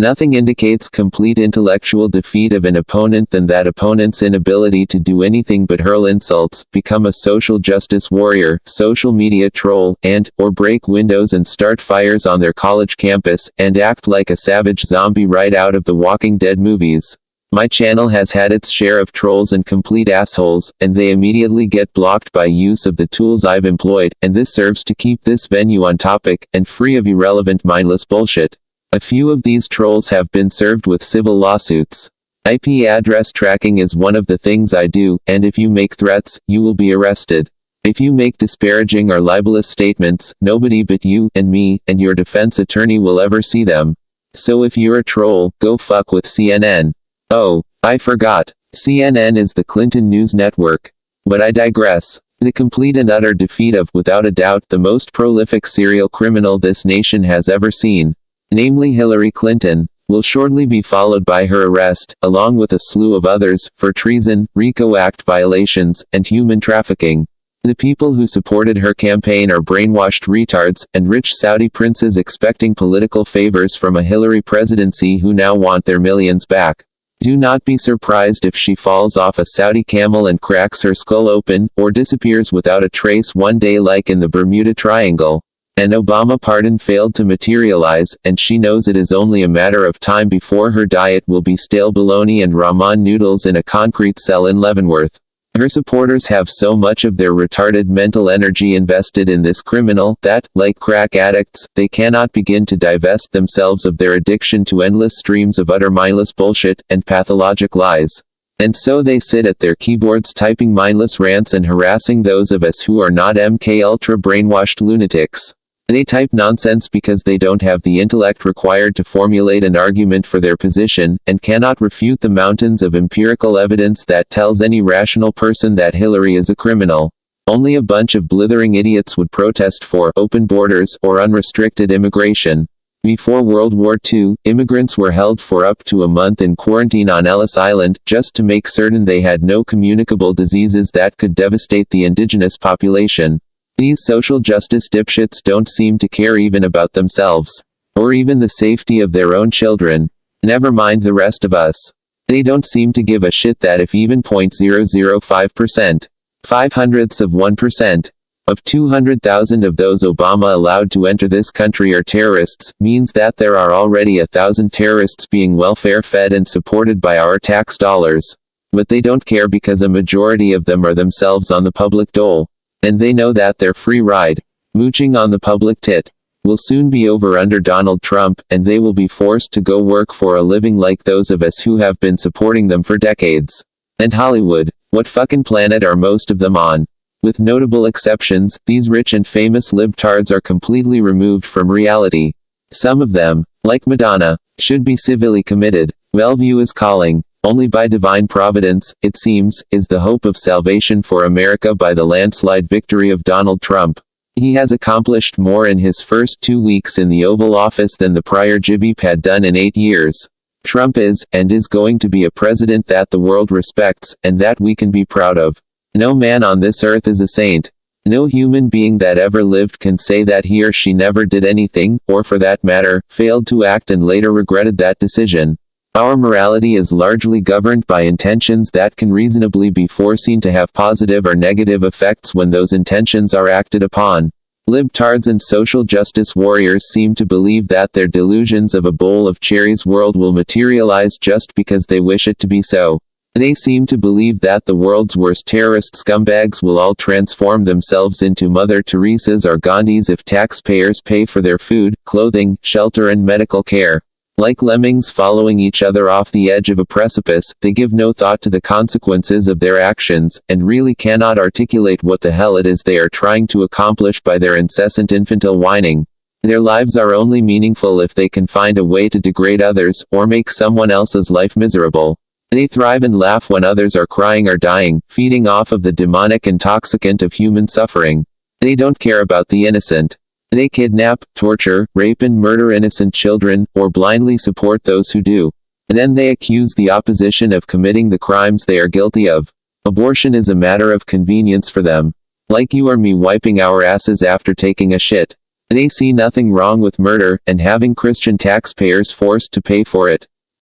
Nothing indicates complete intellectual defeat of an opponent than that opponent's inability to do anything but hurl insults, become a social justice warrior, social media troll, or break windows and start fires on their college campus, and act like a savage zombie right out of the Walking Dead movies. My channel has had its share of trolls and complete assholes, and they immediately get blocked by use of the tools I've employed, and this serves to keep this venue on topic, and free of irrelevant mindless bullshit. A few of these trolls have been served with civil lawsuits. IP address tracking is one of the things I do, and if you make threats, you will be arrested. If you make disparaging or libelous statements, nobody but you, and me, and your defense attorney will ever see them. So if you're a troll, go fuck with CNN. Oh, I forgot. CNN is the Clinton News Network. But I digress. The complete and utter defeat of, without a doubt, the most prolific serial criminal this nation has ever seen, namely Hillary Clinton, will shortly be followed by her arrest, along with a slew of others, for treason, RICO Act violations, and human trafficking. The people who supported her campaign are brainwashed retards, and rich Saudi princes expecting political favors from a Hillary presidency who now want their millions back. Do not be surprised if she falls off a Saudi camel and cracks her skull open, or disappears without a trace one day like in the Bermuda Triangle. An Obama pardon failed to materialize, and she knows it is only a matter of time before her diet will be stale bologna and ramen noodles in a concrete cell in Leavenworth. Her supporters have so much of their retarded mental energy invested in this criminal that, like crack addicts, they cannot begin to divest themselves of their addiction to endless streams of utter mindless bullshit and pathologic lies. And so they sit at their keyboards typing mindless rants and harassing those of us who are not MK Ultra brainwashed lunatics. They type nonsense because they don't have the intellect required to formulate an argument for their position, and cannot refute the mountains of empirical evidence that tells any rational person that Hillary is a criminal. Only a bunch of blithering idiots would protest for open borders or unrestricted immigration. Before World War II, immigrants were held for up to a month in quarantine on Ellis Island, just to make certain they had no communicable diseases that could devastate the indigenous population. These social justice dipshits don't seem to care even about themselves. Or even the safety of their own children. Never mind the rest of us. They don't seem to give a shit that if even 0.005%, 0.005%, of 200,000 of those Obama allowed to enter this country are terrorists, means that there are already 1,000 terrorists being welfare fed and supported by our tax dollars. But they don't care because a majority of them are themselves on the public dole. And they know that their free ride, mooching on the public tit, will soon be over under Donald Trump, and they will be forced to go work for a living like those of us who have been supporting them for decades. And Hollywood, what fucking planet are most of them on? With notable exceptions, these rich and famous libtards are completely removed from reality. Some of them, like Madonna, should be civilly committed. Bellevue is calling. Only by divine providence, it seems, is the hope of salvation for America by the landslide victory of Donald Trump. He has accomplished more in his first 2 weeks in the Oval Office than the prior Jibby had done in 8 years. Trump is, and is going to be a president that the world respects, and that we can be proud of. No man on this earth is a saint. No human being that ever lived can say that he or she never did anything, or for that matter, failed to act and later regretted that decision. Our morality is largely governed by intentions that can reasonably be foreseen to have positive or negative effects when those intentions are acted upon. Libtards and social justice warriors seem to believe that their delusions of a bowl of cherries world will materialize just because they wish it to be so. They seem to believe that the world's worst terrorist scumbags will all transform themselves into Mother Teresas or Gandhis if taxpayers pay for their food, clothing, shelter and medical care. Like lemmings following each other off the edge of a precipice, they give no thought to the consequences of their actions, and really cannot articulate what the hell it is they are trying to accomplish by their incessant infantile whining. Their lives are only meaningful if they can find a way to degrade others, or make someone else's life miserable. They thrive and laugh when others are crying or dying, feeding off of the demonic intoxicant of human suffering. They don't care about the innocent. They kidnap, torture, rape and murder innocent children, or blindly support those who do. Then they accuse the opposition of committing the crimes they are guilty of. Abortion is a matter of convenience for them. Like you or me wiping our asses after taking a shit. They see nothing wrong with murder, and having Christian taxpayers forced to pay for it.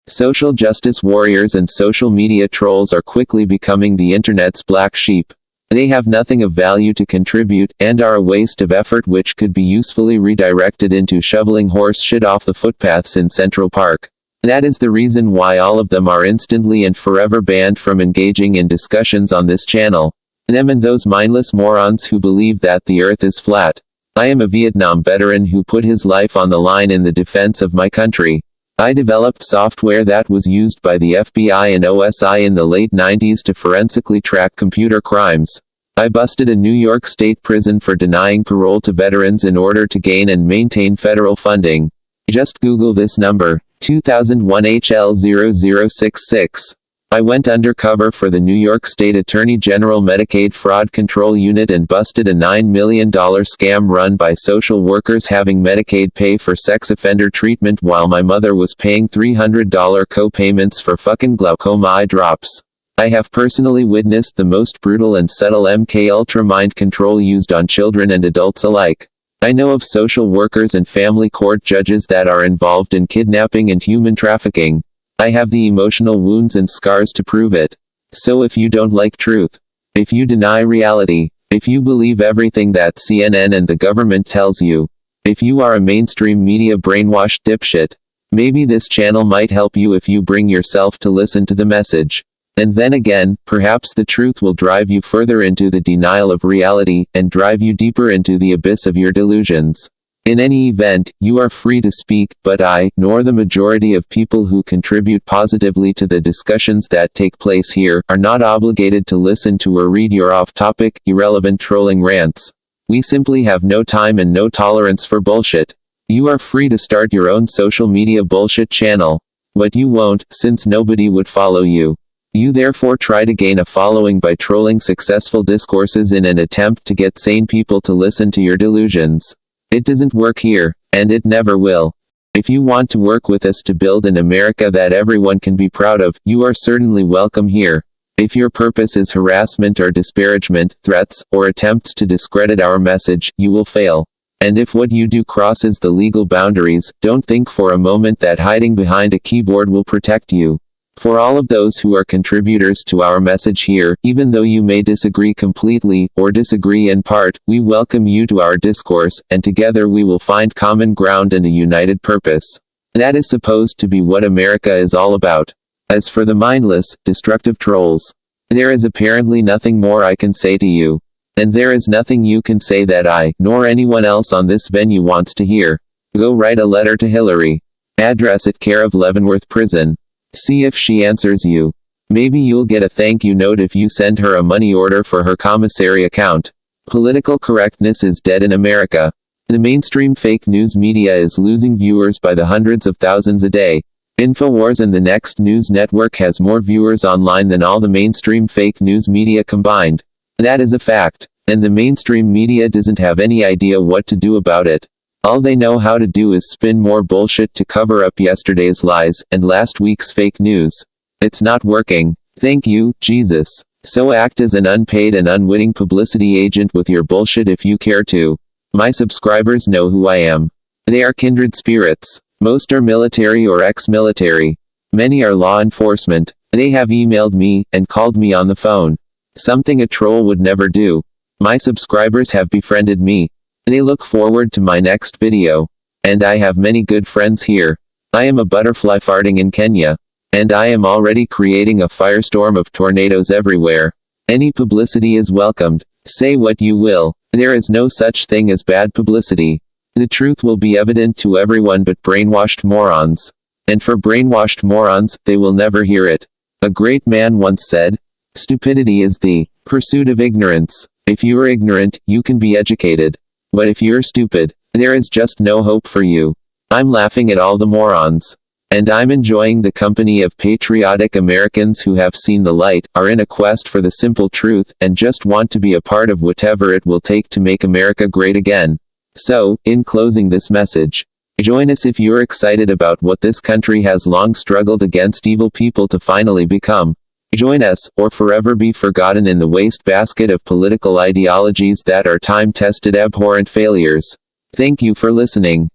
Social justice warriors and social media trolls are quickly becoming the internet's black sheep. They have nothing of value to contribute, and are a waste of effort which could be usefully redirected into shoveling horse shit off the footpaths in Central Park. That is the reason why all of them are instantly and forever banned from engaging in discussions on this channel. Them and those mindless morons who believe that the earth is flat. I am a Vietnam veteran who put his life on the line in the defense of my country. I developed software that was used by the FBI and OSI in the late 90s to forensically track computer crimes. I busted a New York State prison for denying parole to veterans in order to gain and maintain federal funding. Just Google this number, 2001 HL0066. I went undercover for the New York State Attorney General Medicaid Fraud Control Unit and busted a $9 million scam run by social workers having Medicaid pay for sex offender treatment while my mother was paying $300 co-payments for fucking glaucoma eye drops. I have personally witnessed the most brutal and subtle MK Ultra mind control used on children and adults alike. I know of social workers and family court judges that are involved in kidnapping and human trafficking. I have the emotional wounds and scars to prove it. So if you don't like truth, if you deny reality, if you believe everything that CNN and the government tells you, if you are a mainstream media brainwashed dipshit, maybe this channel might help you if you bring yourself to listen to the message. And then again, perhaps the truth will drive you further into the denial of reality, and drive you deeper into the abyss of your delusions. In any event, you are free to speak, but I, nor the majority of people who contribute positively to the discussions that take place here, are not obligated to listen to or read your off-topic, irrelevant trolling rants. We simply have no time and no tolerance for bullshit. You are free to start your own social media bullshit channel. But you won't, since nobody would follow you. You therefore try to gain a following by trolling successful discourses in an attempt to get sane people to listen to your delusions. It doesn't work here, and it never will. If you want to work with us to build an America that everyone can be proud of, you are certainly welcome here. If your purpose is harassment or disparagement, threats, or attempts to discredit our message, you will fail. And if what you do crosses the legal boundaries, don't think for a moment that hiding behind a keyboard will protect you. For all of those who are contributors to our message here, even though you may disagree completely, or disagree in part, we welcome you to our discourse, and together we will find common ground and a united purpose. That is supposed to be what America is all about. As for the mindless, destructive trolls, there is apparently nothing more I can say to you. And there is nothing you can say that I, nor anyone else on this venue wants to hear. Go write a letter to Hillary. Address it care of Leavenworth Prison. See if she answers you. Maybe you'll get a thank you note if you send her a money order for her commissary account. Political correctness is dead in America. The mainstream fake news media is losing viewers by the hundreds of thousands a day. InfoWars and the Next News Network has more viewers online than all the mainstream fake news media combined. That is a fact. And the mainstream media doesn't have any idea what to do about it. All they know how to do is spin more bullshit to cover up yesterday's lies, and last week's fake news. It's not working. Thank you, Jesus. So act as an unpaid and unwitting publicity agent with your bullshit if you care to. My subscribers know who I am. They are kindred spirits. Most are military or ex-military. Many are law enforcement. They have emailed me, and called me on the phone. Something a troll would never do. My subscribers have befriended me. They look forward to my next video. And I have many good friends here. I am a butterfly farting in Kenya. And I am already creating a firestorm of tornadoes everywhere. Any publicity is welcomed. Say what you will. There is no such thing as bad publicity. The truth will be evident to everyone but brainwashed morons. And for brainwashed morons, they will never hear it. A great man once said, "Stupidity is the pursuit of ignorance." If you are ignorant, you can be educated. But if you're stupid, there is just no hope for you. I'm laughing at all the morons. And I'm enjoying the company of patriotic Americans who have seen the light, are in a quest for the simple truth, and just want to be a part of whatever it will take to make America great again. So, in closing this message, join us if you're excited about what this country has long struggled against evil people to finally become. Join us, or forever be forgotten in the wastebasket of political ideologies that are time-tested abhorrent failures. Thank you for listening.